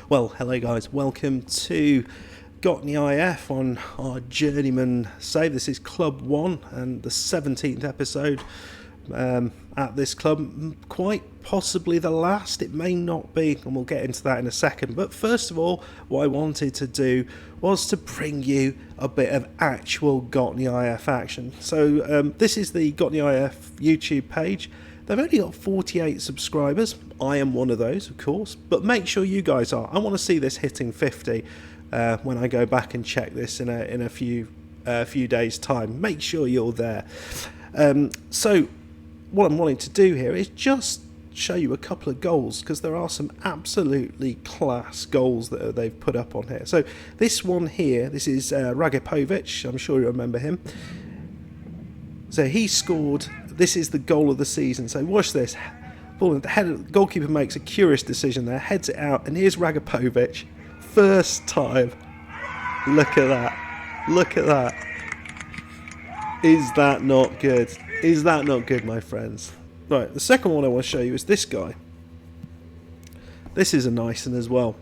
Well, hello guys, welcome to Gottne IF on our Journeyman save. This is Club 1 and the 17th episode at this club. Quite possibly the last, it may not be, and we'll get into that in a second. But first of all, what I wanted to do was to bring you a bit of actual Gottne IF action. So this is the Gottne IF YouTube page. They've only got 48 subscribers. I am one of those, of course, but make sure you guys are. I want to see this hitting 50 when I go back and check this in a few days' time. Make sure you're there. So what I'm wanting to do here is just show you a couple of goals, because there are some absolutely class goals that they've put up on here. So this one here, this is Ragipovic. I'm sure you remember him. So he scored. This is the goal of the season. So watch this. Ball in the head. The goalkeeper makes a curious decision there, heads it out, and here's Ragipovic. First time. Look at that. Look at that. Is that not good? Is that not good, my friends? Right, the second one I want to show you is this guy. This is a nice one as well.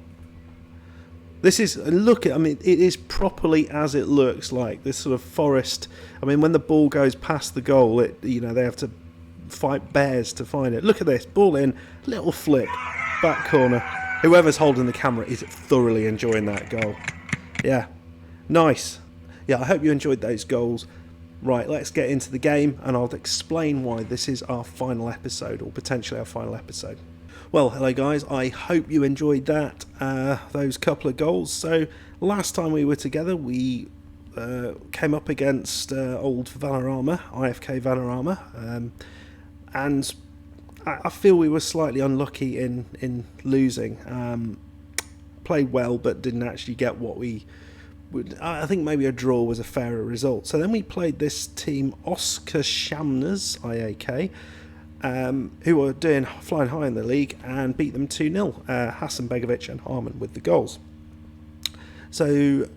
This is, look at, I mean, it is properly as it looks like, this sort of forest. I mean, when the ball goes past the goal, they have to fight bears to find it. Look at this, ball in, little flick, back corner. Whoever's holding the camera is thoroughly enjoying that goal. Yeah, nice. Yeah, I hope you enjoyed those goals. Right, let's get into the game, and I'll explain why this is our final episode, or potentially our final episode. Well, hello guys, I hope you enjoyed that, those couple of goals. So, last time we were together, we came up against old Vanarama, IFK Vanarama, and I feel we were slightly unlucky in losing. Played well, but didn't actually get what we would. I think maybe a draw was a fairer result. So then we played this team, Oskarshamners, IAK, who were flying high in the league, and beat them 2-0. Hasanbegovic and Harman with the goals. So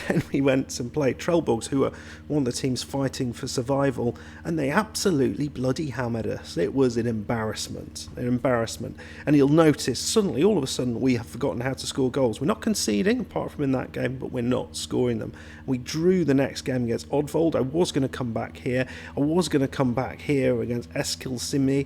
then we went and played Trelleborgs, who were one of the teams fighting for survival, and they absolutely bloody hammered us. It was an embarrassment. And you'll notice, suddenly, all of a sudden, we have forgotten how to score goals. We're not conceding, apart from in that game, but we're not scoring them. We drew the next game against Oddvold. I was going to come back here. I was going to come back here against Eskilsimi.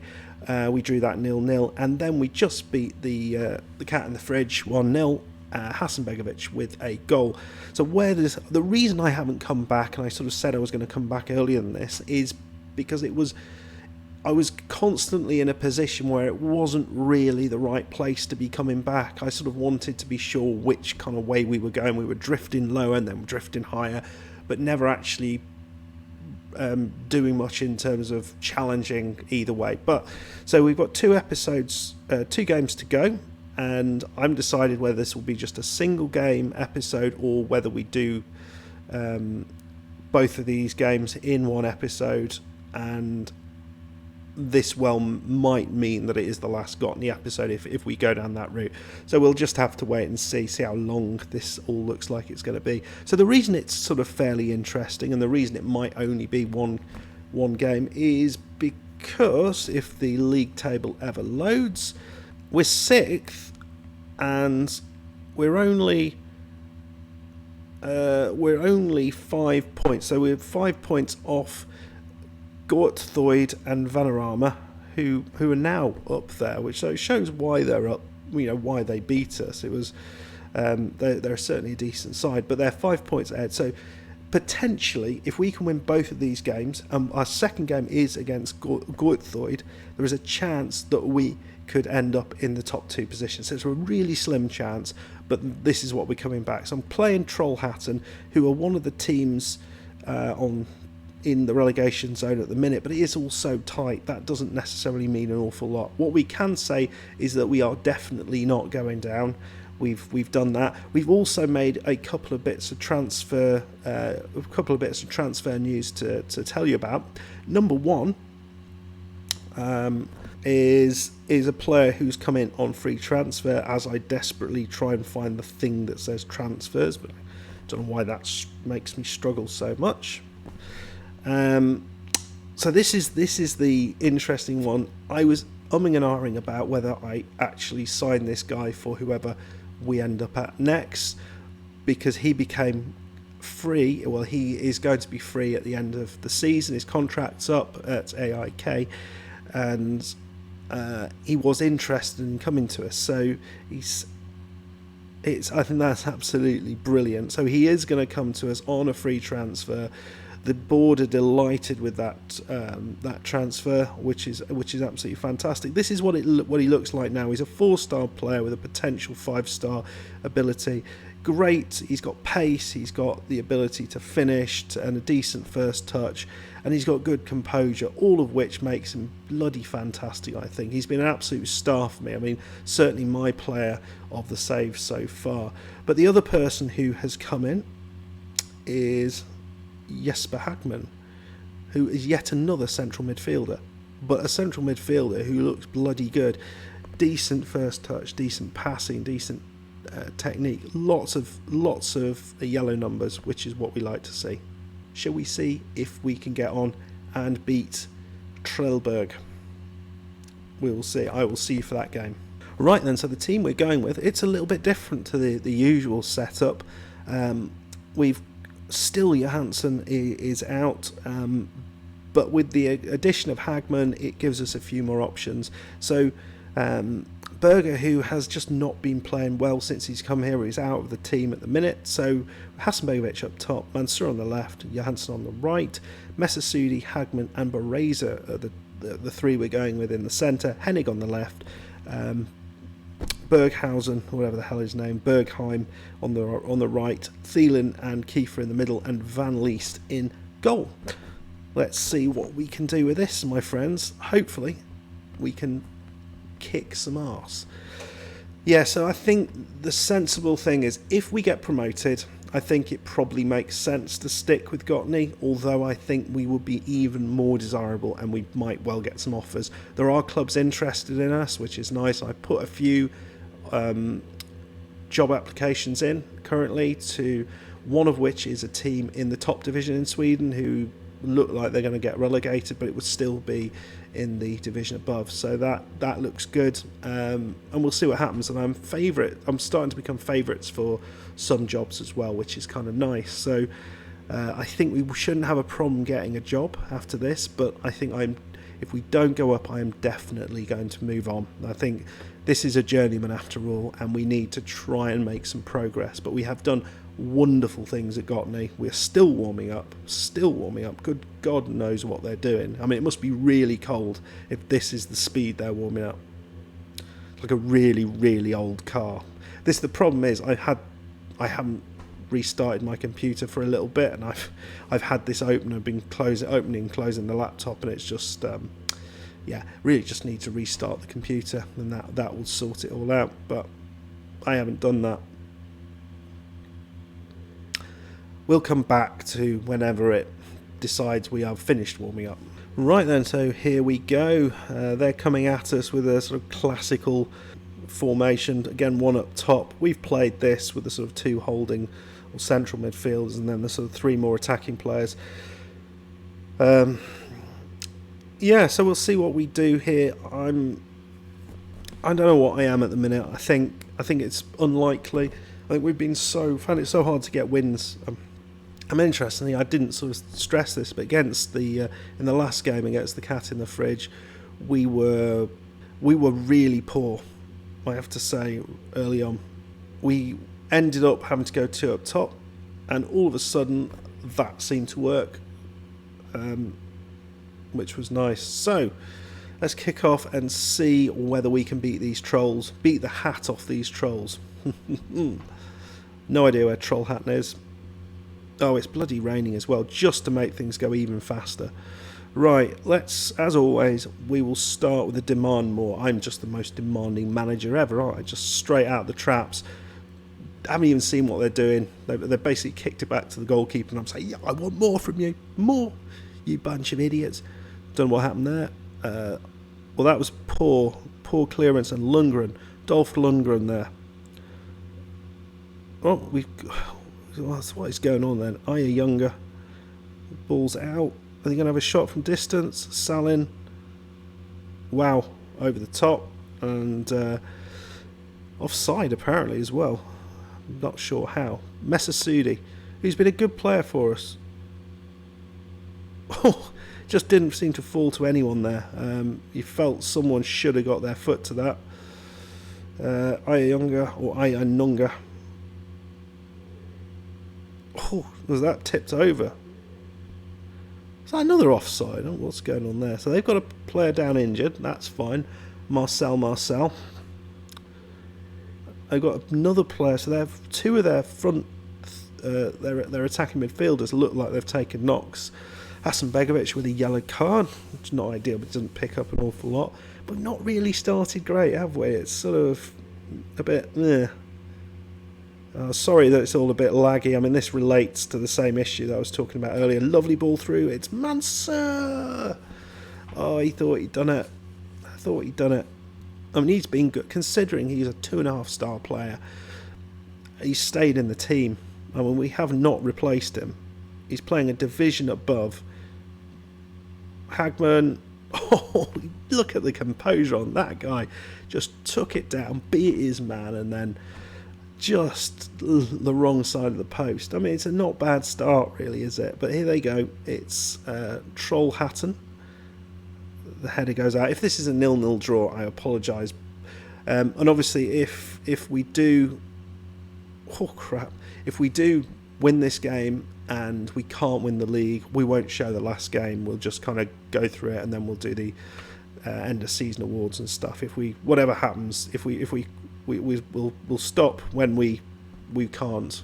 We drew that 0-0, and then we just beat the cat in the fridge 1-0. Hasanbegovic with a goal. So the reason I haven't come back, and I sort of said I was going to come back earlier than this, is because I was constantly in a position where it wasn't really the right place to be coming back. I sort of wanted to be sure which kind of way we were going. We were drifting lower and then drifting higher, but never actually doing much in terms of challenging either way. But so we've got two games to go, and I'm decided whether this will be just a single game episode or whether we do both of these games in one episode, and this might mean that it is the last Gottne episode if we go down that route. So we'll just have to wait and see how long this all looks like it's going to be. So the reason it's sort of fairly interesting, and the reason it might only be one game, is because if the league table ever loads, we're 6th, and we're only 5 points. So we're 5 points off Gottne and Vanarama, who are now up there, which shows why they're up. Why they beat us. It was they're certainly a decent side, but they're 5 points ahead. So potentially, if we can win both of these games, our second game is against Gottne, there is a chance that we could end up in the top 2 positions. So it's a really slim chance, but this is what we're coming back. So I'm playing Trollhättan, who are one of the teams in the relegation zone at the minute, but it is all so tight. That doesn't necessarily mean an awful lot. What we can say is that we are definitely not going down. We've done that. We've also made a couple of bits of transfer news to tell you about. Number one is a player who's come in on free transfer, as I desperately try and find the thing that says transfers, but I don't know why that makes me struggle so much. So this is the interesting one. I was umming and ahhing about whether I actually sign this guy for whoever we end up at next, because he became free. Well, he is going to be free at the end of the season. His contract's up at AIK, and he was interested in coming to us. So I think that's absolutely brilliant. So he is going to come to us on a free transfer. The board are delighted with that transfer, which is absolutely fantastic. This is what he looks like now. He's a 4-star player with a potential 5-star ability. Great. He's got pace. He's got the ability to finish and a decent first touch, and he's got good composure. All of which makes him bloody fantastic. I think he's been an absolute star for me. I mean, certainly my player of the save so far. But the other person who has come in is Jesper Hagman, who is yet another central midfielder, but a central midfielder who looks bloody good. Decent first touch, decent passing, decent technique, lots of yellow numbers, which is what we like to see. Shall we see if we can get on and beat Trelleborg? We will see. I will see you for that game. Right then, so the team we're going with, it's a little bit different to the usual setup. We've still Johansson is out, but with the addition of Hagman, it gives us a few more options. So Berger, who has just not been playing well since he's come here, he's out of the team at the minute. So Hasanbegovic up top, Mansour on the left, Johansson on the right, Mesasudi, Hagman and Bereza are the three we're going with in the centre. Hennig on the left, Berghausen, whatever the hell his name, Bergheim on the right, Thielen and Kiefer in the middle, and Van Leest in goal. Let's see what we can do with this, my friends. Hopefully we can kick some arse. Yeah, so I think the sensible thing is, if we get promoted, I think it probably makes sense to stick with Gottne, although I think we would be even more desirable and we might well get some offers. There are clubs interested in us, which is nice. I put a few job applications in currently, to one of which is a team in the top division in Sweden who look like they're going to get relegated, but it would still be in the division above, so that looks good, and we'll see what happens. And I'm starting to become favourites for some jobs as well, which is kind of nice. So I think we shouldn't have a problem getting a job after this, but I think if we don't go up, I am definitely going to move on. I think this is a journeyman after all, and we need to try and make some progress. But we have done wonderful things at Gottne. We're still warming up. Good God knows what they're doing. I mean, it must be really cold if this is the speed they're warming up. Like a really, really old car. The problem is I haven't restarted my computer for a little bit, and I've had this open. I've been opening and closing the laptop, and it's just really just need to restart the computer, and that will sort it all out. But I haven't done that. We'll come back to whenever it decides we have finished warming up. Right then, so here we go. They're coming at us with a sort of classical formation. Again, one up top. We've played this with the sort of two holding or central midfielders, and then the sort of three more attacking players. So we'll see what we do here. I don't know what I am at the minute. I think it's unlikely. I think we've found it so hard to get wins. Interestingly, I didn't sort of stress this, but against in the last game against the Cat in the Fridge, we were really poor. I have to say, early on, we ended up having to go two up top, and all of a sudden that seemed to work, which was nice. So let's kick off and see whether we can beat the hat off these trolls. No idea where Trollhättan is. Oh, it's bloody raining as well, just to make things go even faster. Right, as always, we will start with the demand more. I'm just the most demanding manager ever, aren't I? Just straight out the traps. I haven't even seen what they're doing. They basically kicked it back to the goalkeeper, and I'm saying, yeah, I want more from you. More, you bunch of idiots. Don't know what happened there. Well, that was poor clearance, and Dolph Lundgren there. Oh, what is going on then? Aya Younger. Ball's out. Are they going to have a shot from distance? Salin. Wow. Over the top. And Offside apparently as well. I'm not sure how. Mesasudi, who's been a good player for us. Oh, just didn't seem to fall to anyone there. You felt someone should have got their foot to that. Ayanunga. Oh, was that tipped over? Is that another offside? Oh, what's going on there? So they've got a player down injured. That's fine. Marcel. They've got another player. So they have two of their front, their attacking midfielders look like they've taken knocks. Hasanbegovic with a yellow card. It's not ideal, but it doesn't pick up an awful lot. But not really started great, have we? It's sort of a bit... sorry that it's all a bit laggy. I mean, this relates to the same issue that I was talking about earlier. Lovely ball through. It's Mansur. Oh, he thought he'd done it. I mean, he's been good, considering he's a 2.5-star player. He's stayed in the team. I mean, we have not replaced him. He's playing a division above. Hagman, oh, look at the composure on that guy. Just took it down, beat his man, and then just the wrong side of the post. I mean, it's a not bad start, really, is it? But here they go. It's Troll Hatton. The header goes out. If this is a 0-0 draw, I apologise. And obviously, if we do... Oh, crap. If we do win this game and we can't win the league, we won't show the last game. We'll just kind of go through it, and then we'll do the end of season awards and stuff. If we, whatever happens, we'll stop when we can't,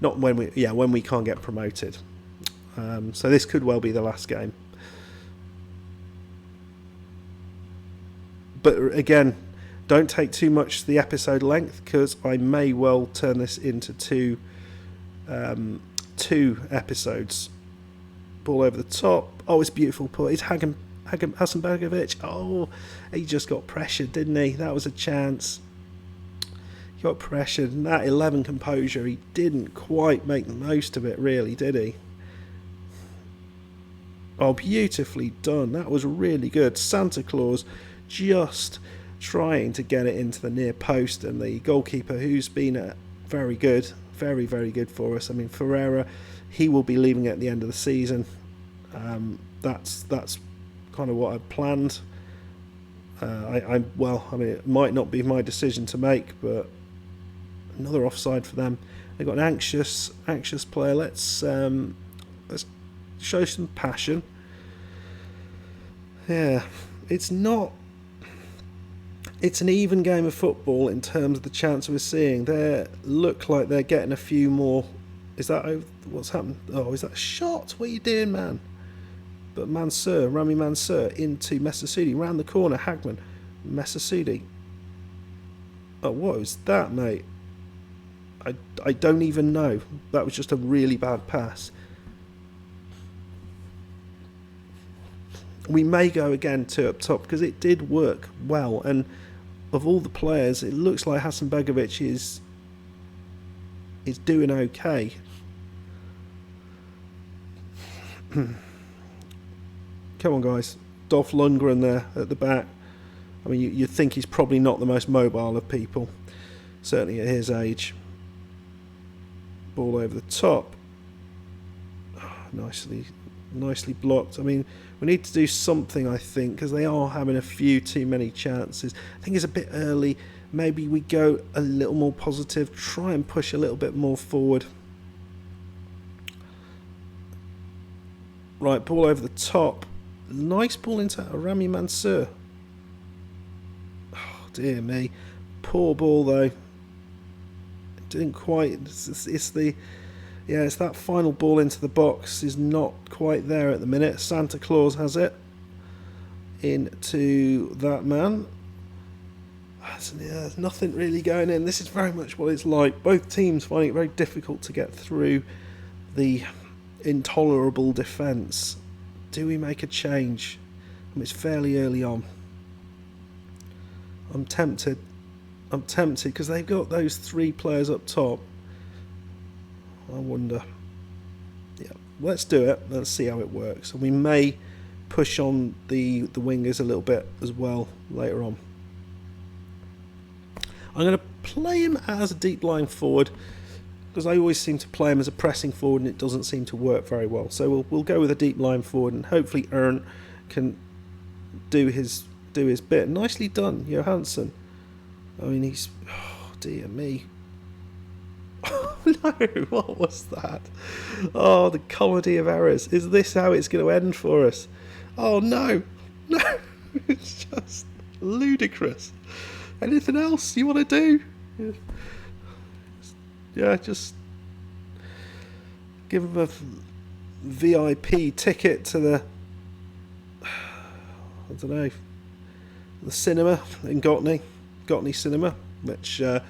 not when we can't get promoted. So this could well be the last game. But again, don't take too much the episode length, because I may well turn this into two episodes. Ball over the top. Oh, it's beautiful. It's Hasanbegovic. Oh, he just got pressured, didn't he? That was a chance. He got pressured, and that 11 composure, he didn't quite make the most of it, really, did he? Oh, beautifully done. That was really good. Santa Claus just trying to get it into the near post, and the goalkeeper, who's been very good, very, very good for us. I mean, Ferreira, he will be leaving at the end of the season. That's kind of what I planned. I mean, it might not be my decision to make, but another offside for them. They've got an anxious player. Let's show some passion. Yeah, it's an even game of football in terms of the chance we're seeing. They look like they're getting a few more. Is that over? What's happened? Oh, is that a shot? What are you doing, man? But Rami Mansur into Mesasudi, round the corner. Hagman, Mesasudi. Oh, what was that, mate? I don't even know. That was just a really bad pass. We may go again to up top, because it did work well, and of all the players, it looks like Hasanbegovic is doing okay. Come on, guys. Dolph Lundgren there at the back. I mean, you'd think he's probably not the most mobile of people, certainly at his age. Ball over the top. Oh, nicely blocked. I mean, we need to do something, I think, because they are having a few too many chances. I think it's a bit early. Maybe we go a little more positive, try and push a little bit more forward. Right, ball over the top. Nice ball into Rami Mansur. Oh, dear me. Poor ball, though. It didn't quite... It's that final ball into the box is not quite there at the minute. Santa Claus has it into that man. There's nothing really going in. This is very much what it's like. Both teams finding it very difficult to get through the intolerable defence. Do we make a change? I mean, it's fairly early on. I'm tempted because they've got those three players up top. I wonder. Yeah, let's do it. Let's see how it works. And we may push on the wingers a little bit as well later on. I'm going to play him as a deep lying forward, because I always seem to play him as a pressing forward and it doesn't seem to work very well. So we'll go with a deep lying forward, and hopefully Ern can do his bit. Nicely done, Johansson. I mean, he's... Oh, dear me. Oh, no, what was that? Oh, the comedy of errors. Is this how it's going to end for us? Oh, no. No. It's just ludicrous. Anything else you want to do? Yeah, just give him a VIP ticket to the... I don't know, the cinema in Gottne cinema, which I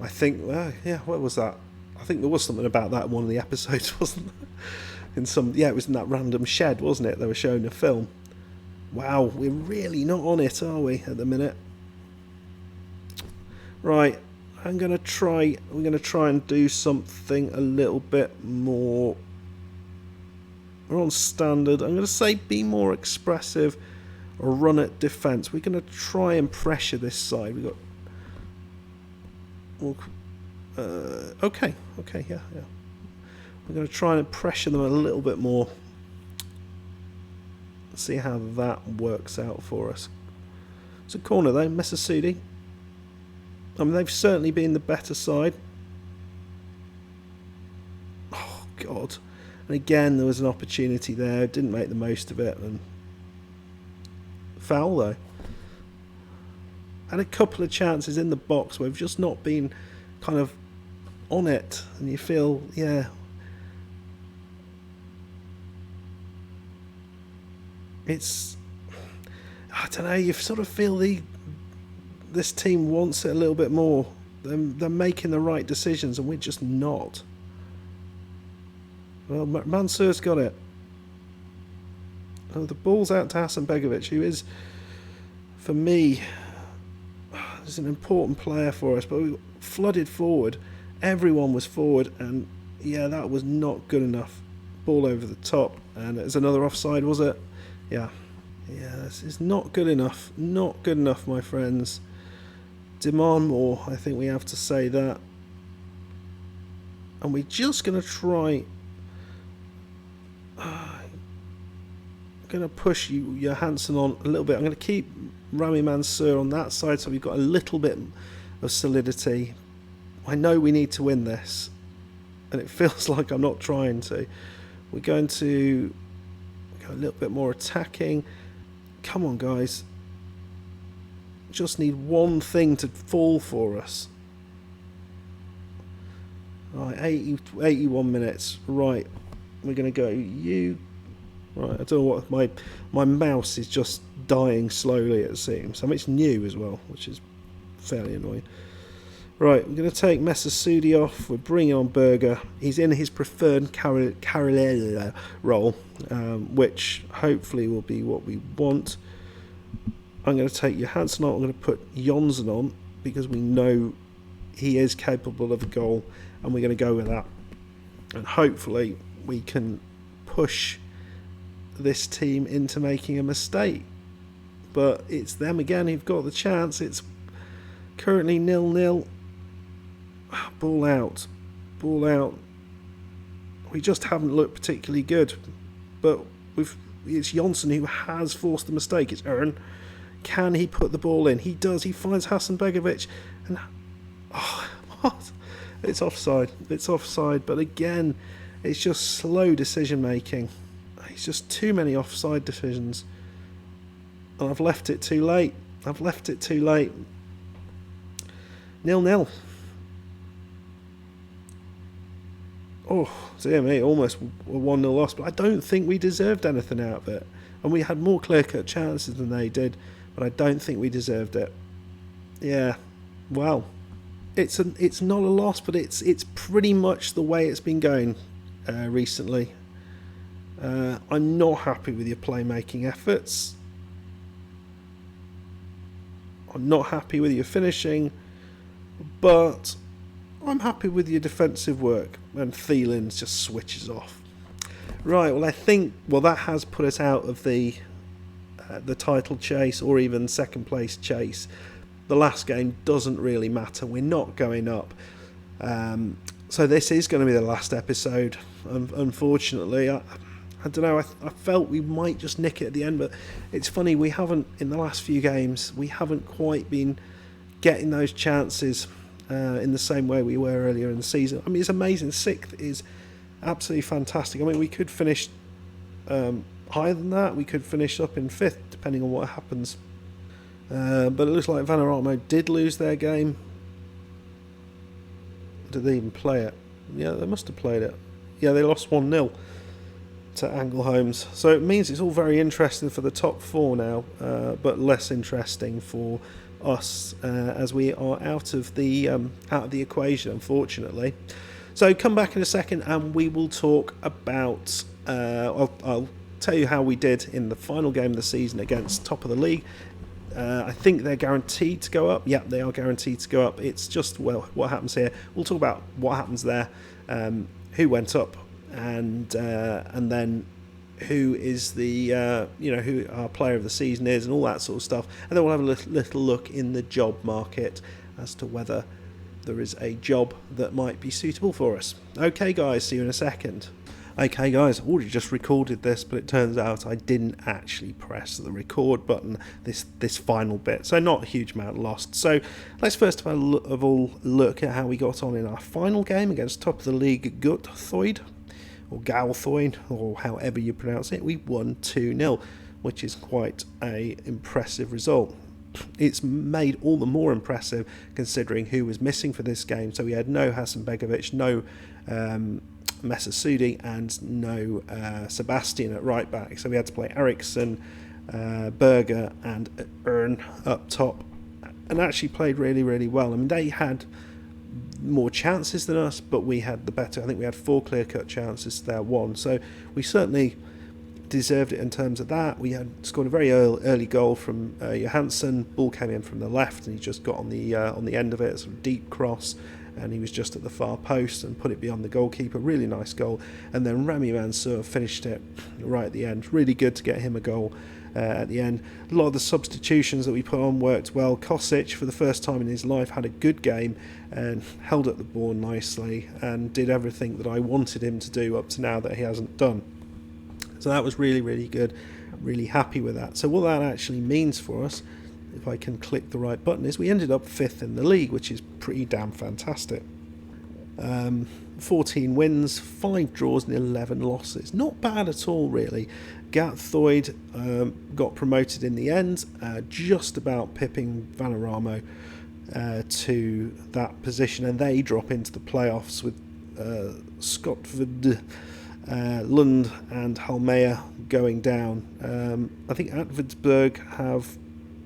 think, what was that? I think there was something about that in one of the episodes, wasn't there? It was in that random shed, wasn't it? They were showing a film. Wow, we're really not on it, are we, at the minute? Right, we're going to try and do something a little bit more. We're on standard. I'm going to say be more expressive or run at defence. We're going to try and pressure this side. We've got... Okay, yeah. We're going to try and pressure them a little bit more. See how that works out for us. It's a corner though, Mesasudi. I mean, they've certainly been the better side. Oh, God. And again, there was an opportunity there. Didn't make the most of it. And foul, though. Had a couple of chances in the box where we've just not been kind of on it. And you feel, yeah. It's... I don't know, you sort of feel this team wants it a little bit more. They're making the right decisions and we're just not. Well, Mansur's got it. Oh, the ball's out to Hasanbegovic, who is, for me, is an important player for us. But we flooded forward. Everyone was forward, and yeah, that was not good enough. Ball over the top, and it's another offside, was it? Yeah, this is not good enough. Not good enough, my friends. Demand more. I think we have to say that. And we're just going to try. I'm going to push Johansson on a little bit. I'm going to keep Rami Mansour on that side so we've got a little bit of solidity. I know we need to win this, and it feels like I'm not trying to. We're going to go a little bit more attacking. Come on, guys. Just need one thing to fall for us. Right, 81 minutes. Right. We're going to go you. Right, I don't know what my mouse is just dying slowly, it seems. I mean, it's new as well, which is fairly annoying. Right, we're going to take Mesasudi off. We're bringing on Berger. He's in his preferred Carolina role, which hopefully will be what we want. I'm going to take Johansson on. I'm going to put Jonsson on because we know he is capable of a goal, and we're going to go with that. And hopefully we can push this team into making a mistake. But it's them again who've got the chance. It's currently 0-0. Ball out. We just haven't looked particularly good. But it's Jonsson who has forced the mistake. It's Ern. Can he put the ball in? He does. He finds Hasanbegovic. And what? It's offside. But again, it's just slow decision making. It's just too many offside decisions. And I've left it too late. 0-0. Oh, dear me, almost a 1-0 loss. But I don't think we deserved anything out of it. And we had more clear-cut chances than they did. But I don't think we deserved it. Yeah, well, it's not a loss, but it's pretty much the way it's been going recently. I'm not happy with your playmaking efforts. I'm not happy with your finishing, but I'm happy with your defensive work. And Thielen just switches off. Right, well, I think that has put us out of the title chase or even second place chase. the last game doesn't really matter. We're not going up. So this is going to be the last episode. Unfortunately, I don't know. I felt we might just nick it at the end, but it's funny. We haven't, in the last few games, we haven't quite been getting those chances in the same way we were earlier in the season. I mean, it's amazing. 6th is absolutely fantastic. I mean, we could finish higher than that. We could finish up in 5th, depending on what happens. But it looks like Vanaramo did lose their game. Did they even play it? Yeah, they must have played it. Yeah, they lost 1-0 to Angleholmes. So it means it's all very interesting for the top 4 now, but less interesting for us as we are out of the equation, unfortunately. So come back in a second and we will talk about I'll tell you how we did in the final game of the season against top of the league. I think they're guaranteed to go up. Yep, they are guaranteed to go up. It's just, well, what happens here. We'll talk about what happens there, who went up, and then who is the who our player of the season is, and all that sort of stuff. And then we'll have a little look in the job market as to whether there is a job that might be suitable for us. Okay, guys, see you in a second. Okay guys, I already just recorded this, but it turns out I didn't actually press the record button this final bit, so not a huge amount lost. So let's first of all look at how we got on in our final game against top of the league Gottne, or Galthoid, or however you pronounce it. We won 2-0, which is quite a impressive result. It's made all the more impressive considering who was missing for this game. So we had no Hasanbegovic, no Mesasudi, and no Sebastian at right back. So we had to play Eriksson, Berger and Ern up top, and actually played really, really well. I mean, they had more chances than us, but we had the better. I think we had 4 clear-cut chances to their 1. So we certainly deserved it in terms of that. We had scored a very early goal from Johansson. Ball came in from the left, and he just got on the end of it, sort of deep cross, and he was just at the far post and put it beyond the goalkeeper. Really nice goal. And then Rami Mansour finished it right at the end. Really good to get him a goal at the end. A lot of the substitutions that we put on worked well. Kosic, for the first time in his life, had a good game and held up the ball nicely and did everything that I wanted him to do up to now that he hasn't done. So that was really, really good. Really happy with that. So what that actually means for us, if I can click the right button, is we ended up 5th in the league, which is pretty damn fantastic. 14 wins, 5 draws and 11 losses. Not bad at all, really. Gathoid got promoted in the end, just about pipping Vanaramo to that position, and they drop into the playoffs with Skotved, Lund and Halmea going down. I think Atvidsberg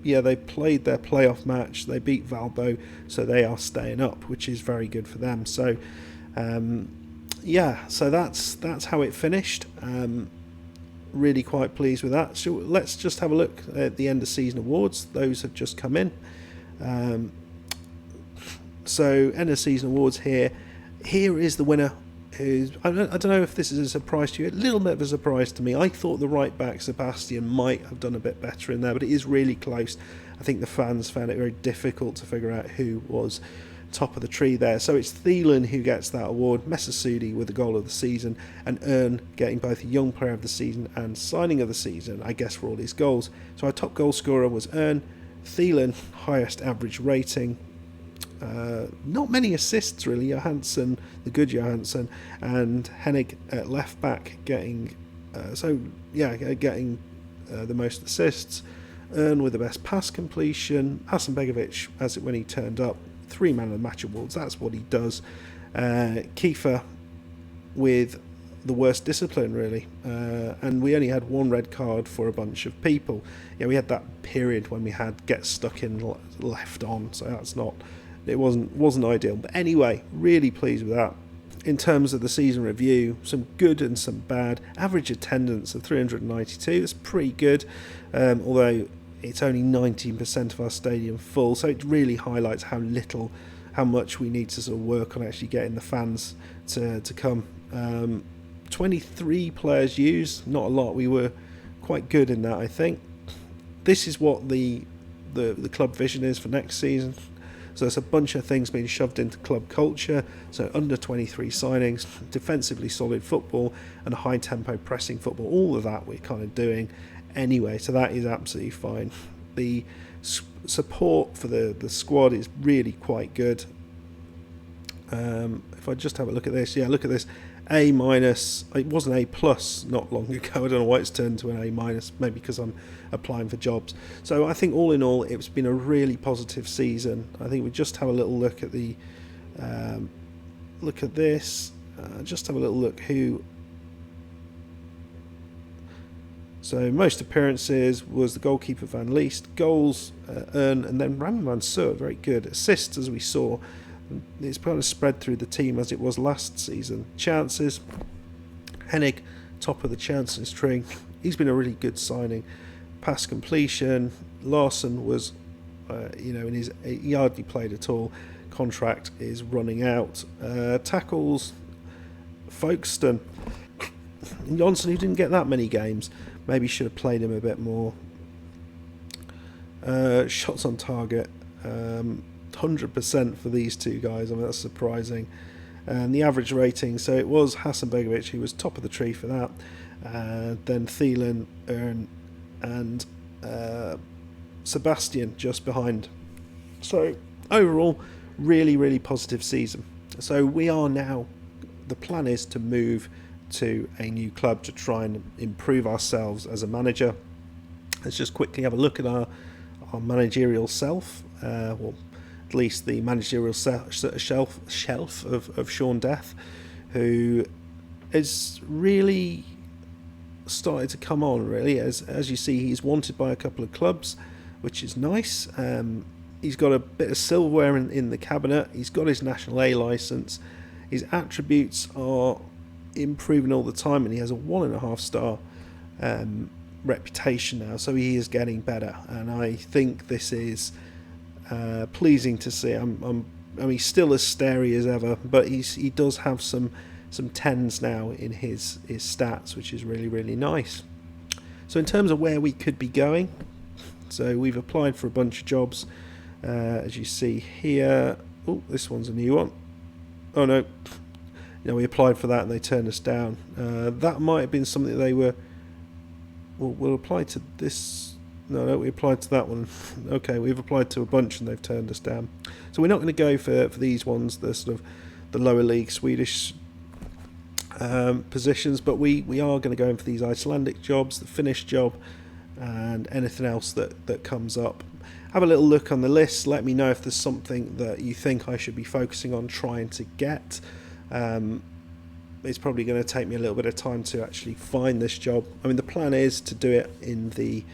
they played their playoff match. They beat Valbo, so they are staying up, which is very good for them. So so that's how it finished. Really quite pleased with that. So let's just have a look at the end of season awards. Those have just come in. So end of season awards here is the winner. I don't know if this is a surprise to you. A little bit of a surprise to me. I thought the right back Sebastian might have done a bit better in there, but it is really close. I think the fans found it very difficult to figure out who was top of the tree there. So it's Thielen who gets that award, Mesasudi with the goal of the season, and Ern getting both Young Player of the Season and Signing of the Season, I guess, for all his goals. So our top goal scorer was Ern. Thielen, highest average rating. Not many assists really. Johansson, the good Johansson, and Hennig at left back getting the most assists. Ern with the best pass completion. Hasanbegovic, when he turned up, 3 man of the match awards. That's what he does. Kiefer with the worst discipline really, and we only had 1 red card for a bunch of people. We had that period when we had get stuck in left on, so that's not. It wasn't ideal, but anyway, really pleased with that. In terms of the season review, some good and some bad. Average attendance of 392 is pretty good, although it's only 19% of our stadium full, so it really highlights how much we need to sort of work on actually getting the fans to come. 23 players used, not a lot. We were quite good in that, I think. This is what the the club vision is for next season. So there's a bunch of things being shoved into club culture. So under 23 signings, defensively solid football, and high tempo pressing football. All of that we're kind of doing anyway. So that is absolutely fine. The support for the squad is really quite good. If I just have a look at this, look at this. A minus. It was an A plus not long ago. I don't know why it's turned to an A minus. Maybe because I'm applying for jobs. So I think all in all, it's been a really positive season. I think we just have a little look at the look at this. Just have a little look who. So most appearances was the goalkeeper Van Leest. Goals earned, and then Rami Mansour, very good. Assists, as we saw. It's kind of spread through the team as it was last season. Chances, Hennig, top of the chances tree. He's been a really good signing. Pass completion, Larson was, he hardly played at all. Contract is running out. Tackles, Folkestone. Johnson, who didn't get that many games, maybe should have played him a bit more. Shots on target. 100% for these two guys. I mean, that's surprising. And the average rating, so it was Hasanbegovic who was top of the tree for that. Then Thielen, and Sebastian just behind. So overall, really, really positive season. So we are now, the plan is to move to a new club to try and improve ourselves as a manager. Let's just quickly have a look at our managerial self. Well, at least the managerial shelf of Sean Death, who is really started to come on, really. As you see, he's wanted by a couple of clubs, which is nice. He's got a bit of silverware in the cabinet. He's got his National A licence. His attributes are improving all the time, and he has a 1.5 star reputation now, so he is getting better, and I think this is pleasing to see. I mean, he's still as starey as ever, but he does have some 10s now in his stats, which is really, really nice. So in terms of where we could be going, so we've applied for a bunch of jobs, as you see here. Oh, this one's a new one. Oh no, we applied for that and they turned us down. That might have been something they were. We'll apply to this. No, we applied to that one. Okay, we've applied to a bunch and they've turned us down. So we're not going to go for these ones, the sort of the lower league Swedish positions, but we are going to go in for these Icelandic jobs, the Finnish job, and anything else that comes up. Have a little look on the list. Let me know if there's something that you think I should be focusing on trying to get. It's probably going to take me a little bit of time to actually find this job. I mean, the plan is to do it in the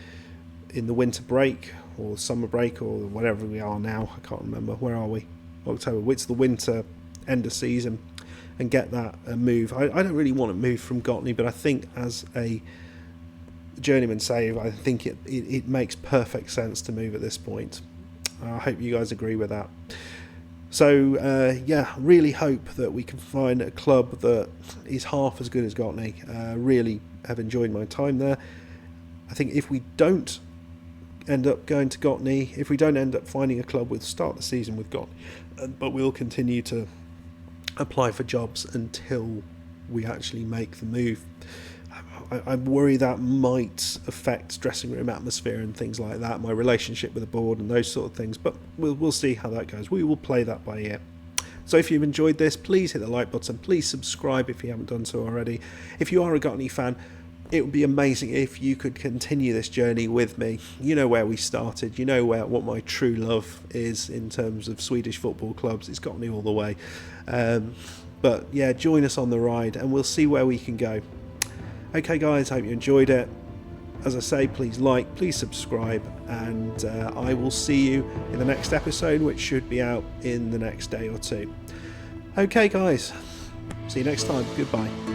winter break or summer break or whatever we are now. I can't remember. Where are we? October. It's the winter end of season, and get that move. I don't really want to move from Gottne, but I think as a journeyman save, I think it makes perfect sense to move at this point. I hope you guys agree with that. So really hope that we can find a club that is half as good as Gottne. Really have enjoyed my time there. I think if we don't end up going to Gottne, if we don't end up finding a club, we'll start the season with Gottne, but we'll continue to apply for jobs until we actually make the move. I worry that might affect dressing room atmosphere and things like that, my relationship with the board and those sort of things, but we'll see how that goes. We will play that by ear. So if you've enjoyed this, please hit the like button, please subscribe if you haven't done so already. If you are a Gottne fan, it would be amazing if you could continue this journey with me. You know where we started, you know what my true love is in terms of Swedish football clubs. It's Gottne all the way. But yeah, join us on the ride and we'll see where we can go. Okay guys, hope you enjoyed it. As I say, please like, please subscribe, and I will see you in the next episode, which should be out in the next day or two. Okay guys, see you next time. Goodbye.